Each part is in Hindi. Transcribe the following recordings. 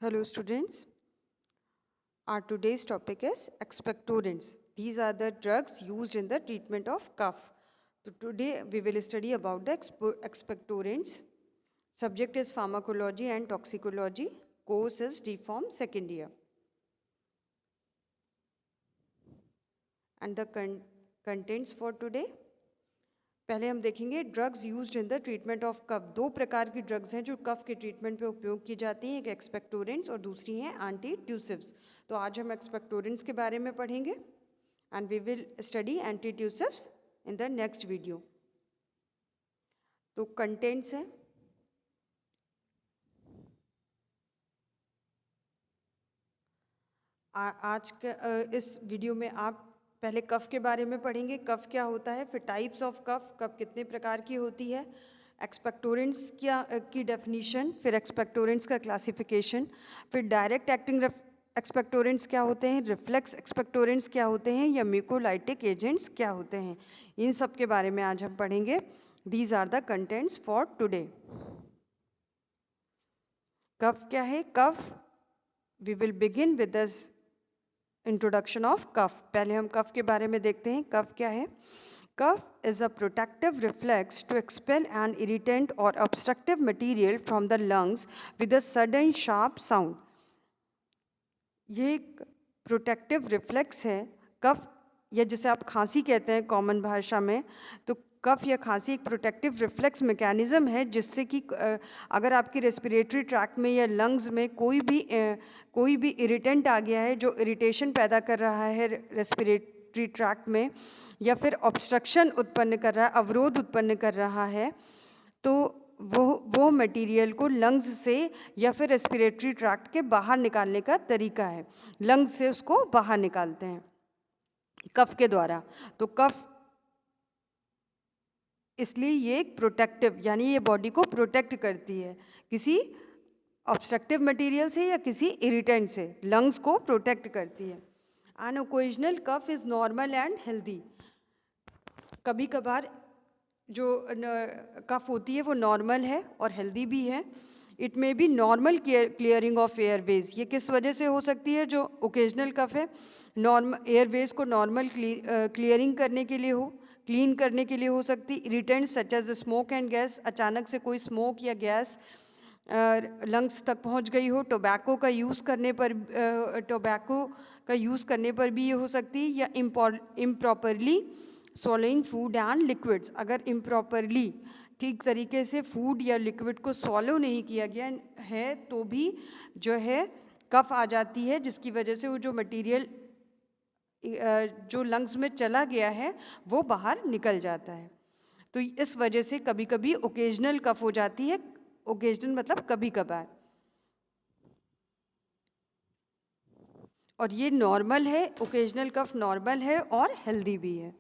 Hello students, our today's topic is expectorants. These are the drugs used in the treatment of cough. So today we will study about the expectorants. Subject is pharmacology and toxicology. Course is DPharm second year. And the contents for today. पहले हम देखेंगे drugs used in the treatment of cough. दो प्रकार की ड्रग्स हैं जो कफ के ट्रीटमेंट पे उपयोग की जाती हैं, एक एक्सपेक्टोरेंट्स और दूसरी हैं एंटी ट्यूसिव्स। तो आज हम एक्सपेक्टोरेंट्स के बारे में पढ़ेंगे and we will study antitussives in the next video. तो कंटेंट्स हैं, आज के इस वीडियो में आप पहले कफ के बारे में पढ़ेंगे, कफ क्या होता है, फिर टाइप्स ऑफ कफ, कफ कितने प्रकार की होती है, एक्सपेक्टोरेंट्स की डेफिनीशन, फिर एक्सपेक्टोरेंट्स का क्लासिफिकेशन, फिर डायरेक्ट एक्टिंग एक्सपेक्टोरेंट्स क्या होते हैं, रिफ्लेक्स एक्सपेक्टोरेंट्स क्या होते हैं, या म्यूकोलाइटिक एजेंट्स क्या होते हैं। इन सब के बारे में आज हम पढ़ेंगे। These are the contents for today. कफ क्या है? कफ, we will begin with the introduction of cough. पहले हम कफ के बारे में देखते हैं। कफ क्या है? कफ is a protective reflex to expel an irritant or obstructive material from the lungs with a sudden sharp sound. ये एक प्रोटेक्टिव रिफ्लेक्स है। कफ, या जिसे आप खांसी कहते हैं कॉमन भाषा में, तो कफ या खांसी एक प्रोटेक्टिव रिफ्लेक्स मैकेनिज्म है जिससे कि अगर आपकी रेस्पिरेटरी ट्रैक्ट में या लंग्स में कोई भी इरिटेंट आ गया है जो इरिटेशन पैदा कर रहा है रेस्पिरेटरी ट्रैक्ट में, या फिर ऑब्स्ट्रक्शन उत्पन्न कर रहा है, अवरोध उत्पन्न कर रहा है, तो वो मटेरियल को लंग्स से या फिर रेस्पिरेटरी ट्रैक्ट के बाहर निकालने का तरीका है। लंग्स से उसको बाहर निकालते हैं कफ के द्वारा। तो कफ इसलिए ये एक प्रोटेक्टिव, यानी ये बॉडी को प्रोटेक्ट करती है किसी ऑब्स्ट्रक्टिव मटेरियल से या किसी इरिटेंट से, लंग्स को प्रोटेक्ट करती है। An occasional cough is normal and healthy. कभी कभार जो कफ होती है वो नॉर्मल है और हेल्दी भी है। It may be normal clearing of Airways. ये किस वजह से हो सकती है? जो ओकेजनल कफ है, नॉर्मल एयरवेज को नॉर्मल क्लियरिंग करने के लिए हो, क्लीन करने के लिए हो सकती। Irritants such as smoke and gas, अचानक से कोई स्मोक या गैस लंग्स तक पहुंच गई हो, टोबैको का यूज़ करने पर भी ये हो सकती है, या improperly swallowing food and liquids. अगर इम्प्रॉपरली, ठीक तरीके से फूड या लिक्विड को swallow नहीं किया गया है तो भी जो है कफ आ जाती है, जिसकी वजह से वो जो मटेरियल जो लंग्स में चला गया है वो बाहर निकल जाता है। तो इस वजह से कभी कभी ओकेजनल कफ हो जाती है। ओकेजनल मतलब कभी कभार, और ये नॉर्मल है। ओकेजनल कफ नॉर्मल है और हेल्दी भी है।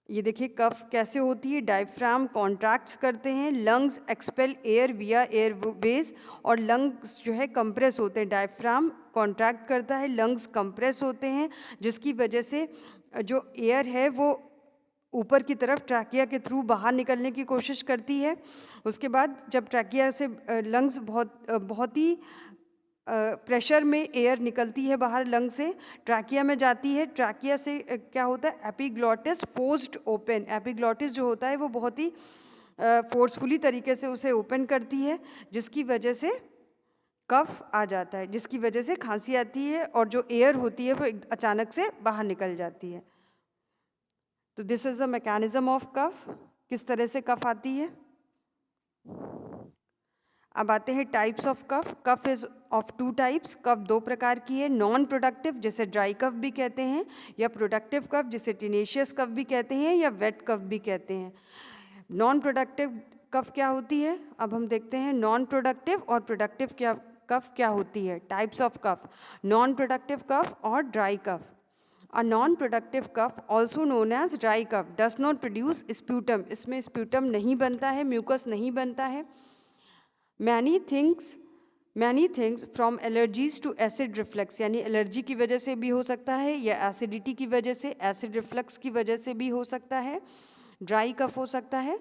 ये देखिए कफ कैसे होती है। डायफ्राम कॉन्ट्रैक्ट्स करते हैं, लंग्स एक्सपेल एयर विया एयरवेज, और लंग्स जो है कंप्रेस होते हैं। डायफ्राम कॉन्ट्रैक्ट करता है, लंग्स कंप्रेस होते हैं, जिसकी वजह से जो एयर है वो ऊपर की तरफ ट्रैकिया के थ्रू बाहर निकलने की कोशिश करती है। उसके बाद जब ट्रैकिया से लंग्स बहुत ही प्रेशर में एयर निकलती है बाहर लंग से, ट्रैकिया में जाती है। ट्रैकिया से क्या होता है? Epiglottis forced open. एपिग्लॉटिस जो होता है वो बहुत ही फोर्सफुली तरीके से उसे ओपन करती है, जिसकी वजह से कफ आ जाता है, जिसकी वजह से खांसी आती है, और जो एयर होती है वो अचानक से बाहर निकल जाती है। तो this is the mechanism of cough, किस तरह से कफ आती है। अब आते हैं types of cough. Cough is of two types. Cough दो प्रकार की है। नॉन प्रोडक्टिव, जिसे ड्राई कफ भी कहते हैं, या प्रोडक्टिव कफ, जिसे टीनेशियस कफ भी कहते हैं, या वेट कफ भी कहते हैं। नॉन प्रोडक्टिव कफ क्या होती है? अब हम देखते हैं नॉन प्रोडक्टिव और प्रोडक्टिव कफ क्या होती है। Types of cough, non productive cough और dry cough. A non-productive cough, also known as dry cough, does not produce sputum. इसमें स्प्यूटम नहीं बनता है, म्यूकस नहीं बनता है। Many things from allergies to acid reflux, यानी एलर्जी की वजह से भी हो सकता है, या एसिडिटी की वजह से, एसिड रिफ्लक्स की वजह से भी हो सकता है। ड्राई कफ हो सकता है,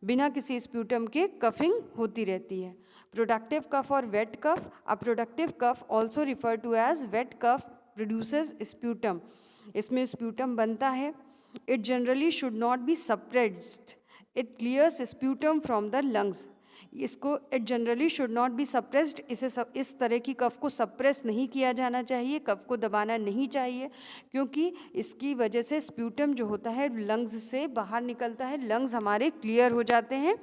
बिना किसी स्प्यूटम के कफिंग होती रहती है। Productive cough or wet cough. A productive cough, also referred to as wet cough, produces sputum. इसमें sputum बनता है. It generally should not be suppressed. It clears sputum from the lungs. इसको it generally should not be suppressed. इस तरह की कफ को सप्रेस नहीं किया जाना चाहिए, कफ को दबाना नहीं चाहिए, क्योंकि इसकी वजह से स्प्यूटम जो होता है लंग्स से बाहर निकलता है, लंग्स हमारे क्लियर हो जाते हैं,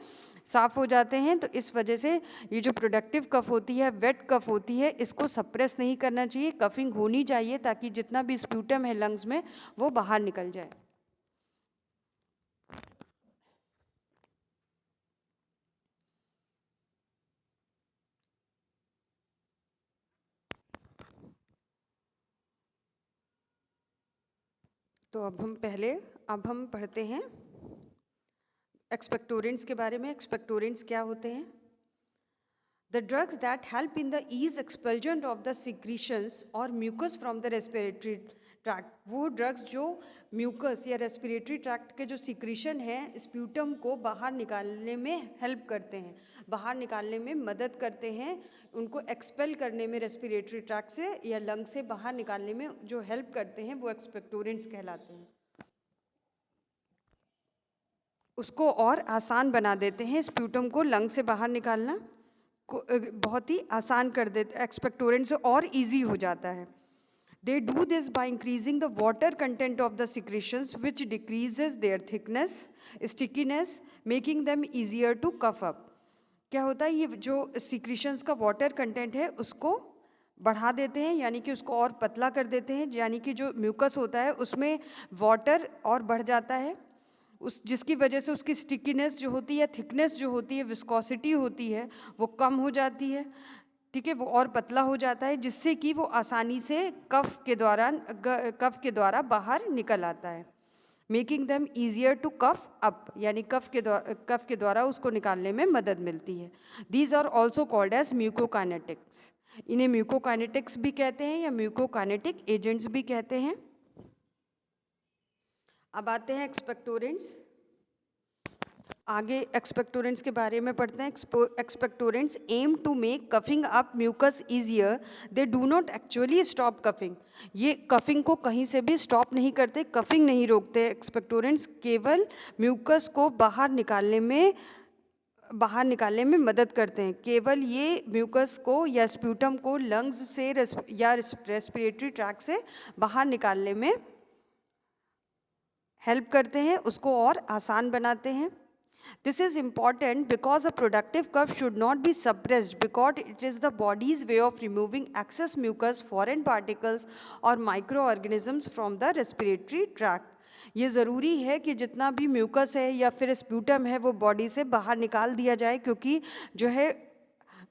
साफ हो जाते हैं. तो इस वजह से ये जो प्रोडक्टिव कफ होती है, वेट कफ होती है, इसको सप्रेस नहीं करना चाहिए. कफिंग होनी चाहिए ताकि जितना भी स्प्यूटम है लंग्स में वो बाहर निकल जाए. तो अब हम पढ़ते हैं एक्सपेक्टोरेंट्स के बारे में. एक्सपेक्टोरेंट्स क्या होते हैं? The drugs that help in the ease expulsion of the secretions or mucus from the respiratory tract. वो ड्रग्स जो म्यूकस या रेस्पिरेटरी ट्रैक्ट के जो सिक्रीशन है स्प्यूटम को बाहर निकालने में हेल्प करते हैं, बाहर निकालने में मदद करते हैं, उनको एक्सपेल करने में रेस्पिरेटरी ट्रैक्ट से या लंग से बाहर निकालने में जो हेल्प करते हैं वो एक्सपेक्टोरेंट्स कहलाते हैं. उसको और आसान बना देते हैं, स्प्यूटम को लंग से बाहर निकालना बहुत ही आसान कर देते, एक्सपेक्टोरेंट से और इजी हो जाता है. They do this by increasing the water content of the secretions, which decreases their thickness, stickiness, making them easier to cough up. क्या होता है, ये जो secretions का water content है उसको बढ़ा देते हैं, यानी कि उसको और पतला कर देते हैं, यानी कि जो म्यूकस होता है उसमें water और बढ़ जाता है, उस जिसकी वजह से उसकी स्टिकीनेस जो होती है, थिकनेस जो होती है, विस्कोसिटी होती है, वो कम हो जाती है. ठीक है, वो और पतला हो जाता है, जिससे कि वो आसानी से कफ के द्वारा बाहर निकल आता है. Making them easier to cough up, यानी कफ के द्वारा उसको निकालने में मदद मिलती है. These are also called as mucokinetics. इन्हें म्यूकोकाइनेटिक्स भी कहते हैं या म्यूकोकाइनेटिक एजेंट्स भी कहते हैं. अब आते हैं एक्सपेक्टोरेंट्स. आगे एक्सपेक्टोरेंट्स के बारे में पढ़ते हैं. Expectorants aim to make coughing up mucus easier. They do not actually stop coughing. ये कफिंग को कहीं से भी स्टॉप नहीं करते, कफिंग नहीं रोकते. एक्सपेक्टोरेंट्स केवल म्यूकस को बाहर निकालने में मदद करते हैं. केवल ये म्यूकस को या स्प्यूटम को लंग्स से या रेस्पिरेटरी ट्रैक्ट से बाहर निकालने में हेल्प करते हैं, उसको और आसान बनाते हैं. This is important because a productive cough should not be suppressed because it is the body's way of removing excess mucus, foreign particles or microorganisms from the respiratory tract. ये ज़रूरी है कि जितना भी म्यूकस है या फिर स्प्यूटम है वो बॉडी से बाहर निकाल दिया जाए, क्योंकि जो है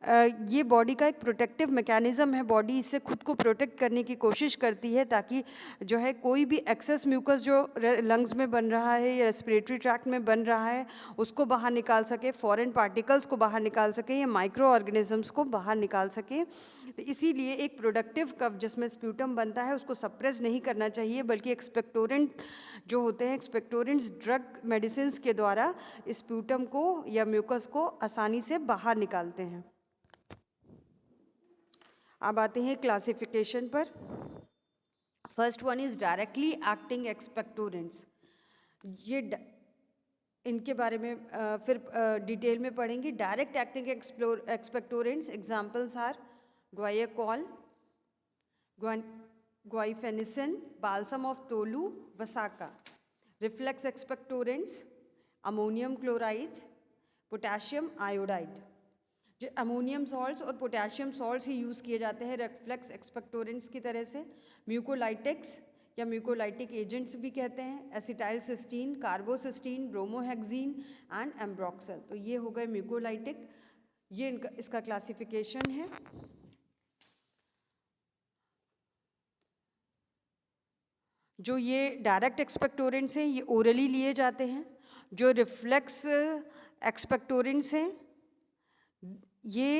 ये बॉडी का एक प्रोटेक्टिव मैकेनिज़्म है. बॉडी इससे खुद को प्रोटेक्ट करने की कोशिश करती है ताकि जो है कोई भी एक्सेस म्यूकस जो लंग्स में बन रहा है या रेस्पिरेटरी ट्रैक्ट में बन रहा है उसको बाहर निकाल सके, फॉरेन पार्टिकल्स को बाहर निकाल सके या माइक्रो ऑर्गेनिजम्स को बाहर निकाल सके. तो इसीलिए एक प्रोडक्टिव कफ जिसमें स्प्यूटम बनता है उसको सप्रेस नहीं करना चाहिए, बल्कि एक्सपेक्टोरेंट जो होते हैं, एक्सपेक्टोरेंट्स ड्रग मेडिसिन के द्वारा स्प्यूटम को या म्यूकस को आसानी से बाहर निकालते हैं. अब आते हैं क्लासिफिकेशन पर. First one is directly acting expectorants. ये इनके बारे में फिर डिटेल में पढ़ेंगे. Direct acting expectorants examples are guaiacol, guaifenesin, balsam of tolu, vasaka. Reflex expectorants ammonium chloride, potassium iodide. जो अमोनियम सॉल्ट्स और पोटेशियम सॉल्ट्स ही यूज़ किए जाते हैं रिफ्लेक्स एक्सपेक्टोरेंट्स की तरह से. म्यूकोलाइटिक्स या म्यूकोलाइटिक एजेंट्स भी कहते हैं acetyl cysteine, carbocisteine, ब्रोमोहेक्सीन and ambroxol. तो ये हो गए म्यूकोलाइटिक. ये इसका क्लासिफिकेशन है. जो ये डायरेक्ट एक्सपेक्टोरेंट्स हैं ये ओरली लिए जाते हैं. जो रिफ्लेक्स एक्सपेक्टोरेंट्स हैं ये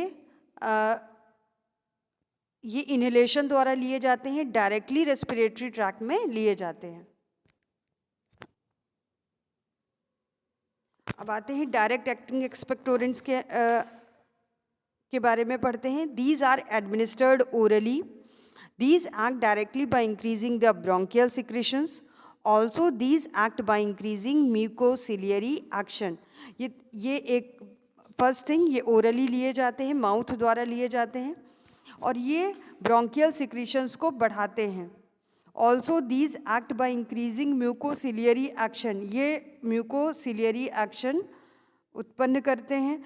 इनहेलेशन द्वारा लिए जाते हैं, डायरेक्टली रेस्पिरेटरी ट्रैक्ट में लिए जाते हैं. अब आते हैं डायरेक्ट एक्टिंग एक्सपेक्टोरेंट्स के के बारे में पढ़ते हैं। These are administered orally. These act directly by increasing the bronchial secretions. Also, these act by increasing mucociliary action. ये एक फर्स्ट थिंग, ये ओरली लिए जाते हैं, माउथ द्वारा लिए जाते हैं और ये ब्रोंकियल सिक्रीशंस को बढ़ाते हैं। Also these act by increasing mucociliary action, ये म्यूकोसिलियरी एक्शन उत्पन्न करते हैं,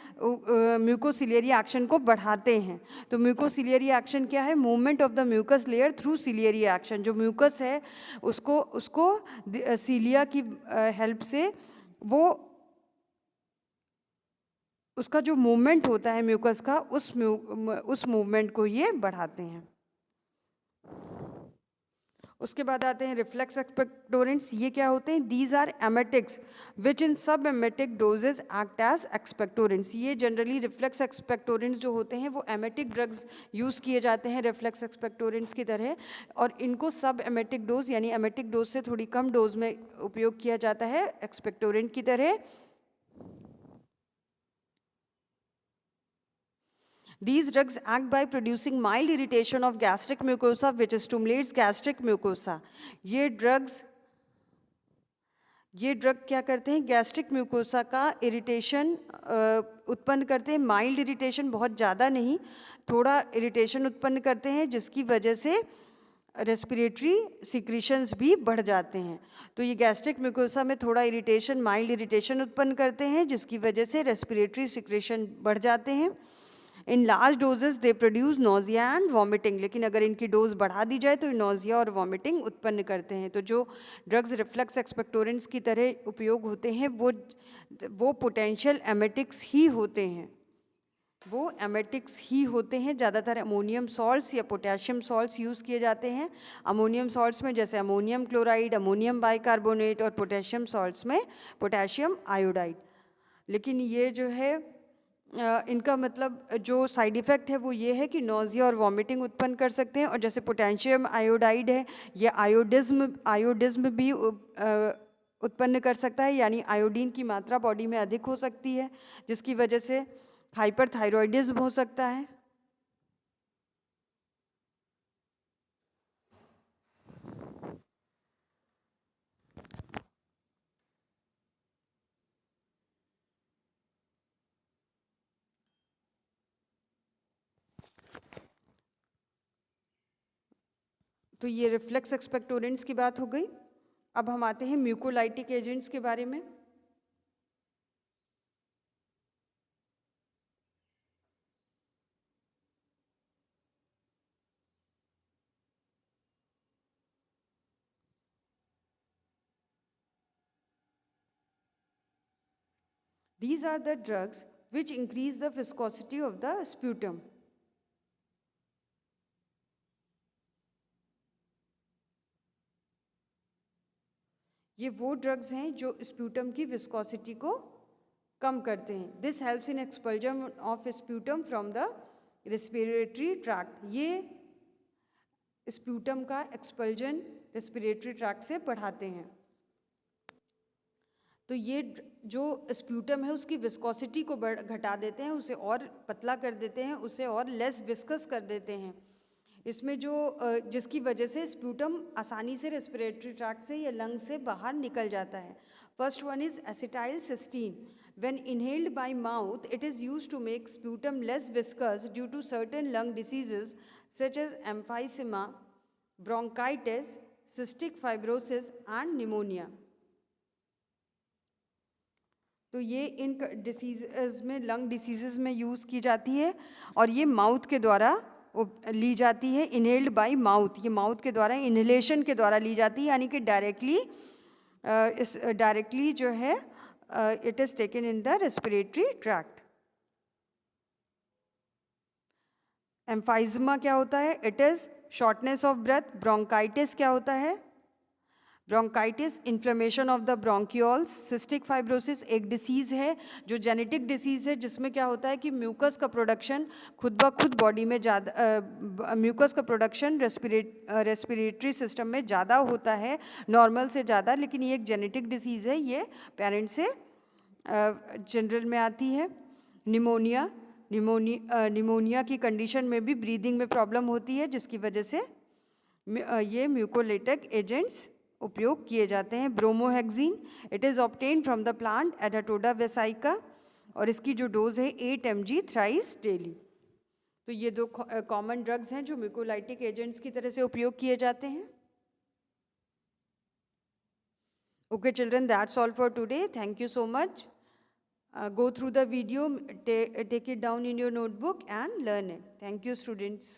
म्यूकोसिलियरी एक्शन को बढ़ाते हैं। तो म्यूकोसिलियरी एक्शन क्या है? Movement of the mucus layer through ciliary action. जो म्यूकस है उसको सीलिया की हेल्प से वो उसका जो मूवमेंट होता है म्यूकस का, उस मूवमेंट को ये बढ़ाते हैं। उसके बाद आते हैं रिफ्लेक्स एक्सपेक्टोरेंट्स। ये क्या होते हैं? These are emetics which in sub emetic doses act as expectorants. ये जनरली रिफ्लेक्स एक्सपेक्टोरेंट्स जो होते हैं वो एमेटिक ड्रग्स यूज़ किए जाते हैं रिफ्लेक्स एक्सपेक्टोरेंट्स की तरह, और इनको सब एमेटिक डोज यानी एमेटिक डोज से थोड़ी कम डोज में उपयोग किया जाता है एक्सपेक्टोरेंट की तरह। These drugs act by producing mild irritation of gastric mucosa which stimulates gastric mucosa. ये ड्रग क्या करते हैं? गैस्ट्रिक म्यूकोसा का इरिटेशन उत्पन्न करते हैं। माइल्ड इरिटेशन, बहुत ज़्यादा नहीं, थोड़ा इरिटेशन उत्पन्न करते हैं जिसकी वजह से रेस्पिरेटरी सिक्रीशंस भी बढ़ जाते हैं। तो ये गैस्ट्रिक म्यूकोसा में थोड़ा इरिटेशन, माइल्ड इरिटेशन उत्पन्न करते हैं जिसकी वजह से रेस्पिरेटरी सिक्रीशन बढ़ जाते हैं। In large doses they produce nausea and vomiting, लेकिन अगर इनकी डोज बढ़ा दी जाए तो नोजिया और वॉमिटिंग उत्पन्न करते हैं। तो जो ड्रग्स रिफ्लेक्स एक्सपेक्टोरेंट्स की तरह उपयोग होते हैं वो पोटेंशियल एमेटिक्स ही होते हैं, ज़्यादातर अमोनियम सॉल्ट्स या पोटेशियम सॉल्ट्स यूज़ किए जाते हैं। अमोनियम सॉल्ट्स में जैसे अमोनियम क्लोराइड, अमोनियम बाइकार्बोनेट, और पोटेशियम सॉल्ट्स में पोटेशियम आयोडाइड। लेकिन ये जो है इनका मतलब जो साइड इफ़ेक्ट है वो ये है कि नोजिया और वॉमिटिंग उत्पन्न कर सकते हैं। और जैसे पोटेशियम आयोडाइड है, ये आयोडिज्म भी उत्पन्न कर सकता है, यानी आयोडीन की मात्रा बॉडी में अधिक हो सकती है जिसकी वजह से हाइपरथायरॉयडिज्म हो सकता है। तो ये रिफ्लेक्स एक्सपेक्टोरेंट्स की बात हो गई। अब हम आते हैं म्यूकोलाइटिक एजेंट्स के बारे में। These are the drugs which increase the viscosity of the sputum. ये वो ड्रग्स हैं जो स्प्यूटम की विस्कोसिटी को कम करते हैं। This helps in expulsion of sputum from the respiratory tract. ये स्प्यूटम का एक्सपल्जन रेस्पिरेटरी ट्रैक्ट से बढ़ाते हैं। तो ये जो स्प्यूटम है उसकी विस्कोसिटी को घटा देते हैं, उसे और पतला कर देते हैं, उसे और लेस विस्कस कर देते हैं। इसमें जो जिसकी वजह से स्प्यूटम आसानी से रेस्पिरेटरी ट्रैक्ट से या लंग से बाहर निकल जाता है। First one is acetylcysteine. When inhaled by mouth it is used to make sputum less viscous due to certain lung diseases such as emphysema, bronchitis, cystic fibrosis and pneumonia. तो ये इन डिसीज़ में, लंग डिसीज़ में यूज़ की जाती है और ये माउथ के द्वारा ली जाती है। इनहेल्ड बाय माउथ, ये माउथ के द्वारा इनहेलेशन के द्वारा ली जाती है, यानी कि डायरेक्टली जो है it is taken in the respiratory tract. Emphysema क्या होता है? It is shortness of breath. Bronchitis क्या होता है? Bronchitis inflammation of the bronchioles. Cystic fibrosis एक डिसीज़ है जो जेनेटिक डिसीज़ है जिसमें क्या होता है कि म्यूकस का प्रोडक्शन खुद ब खुद बॉडी में ज़्यादा, म्यूकस का प्रोडक्शन रेस्पिरेटरी सिस्टम में ज़्यादा होता है, नॉर्मल से ज़्यादा, लेकिन ये एक जेनेटिक डिसीज़ है, ये पेरेंट से जनरल में आती है। निमोनिया, निमोनिया की कंडीशन में भी ब्रीदिंग में प्रॉब्लम होती है, जिसकी वजह से ये म्यूकोलाइटिक एजेंट्स उपयोग किए जाते हैं। Bromhexine, it is obtained from the plant Adhatoda vasica, और इसकी जो डोज है 8 mg थ्राइस डेली। तो ये दो कॉमन ड्रग्स हैं जो म्यूकोलाइटिक एजेंट्स की तरह से उपयोग किए जाते हैं। Okay children, that's all for today. Thank you so much. Go through the video, take it down in your notebook and learn it. Thank you students.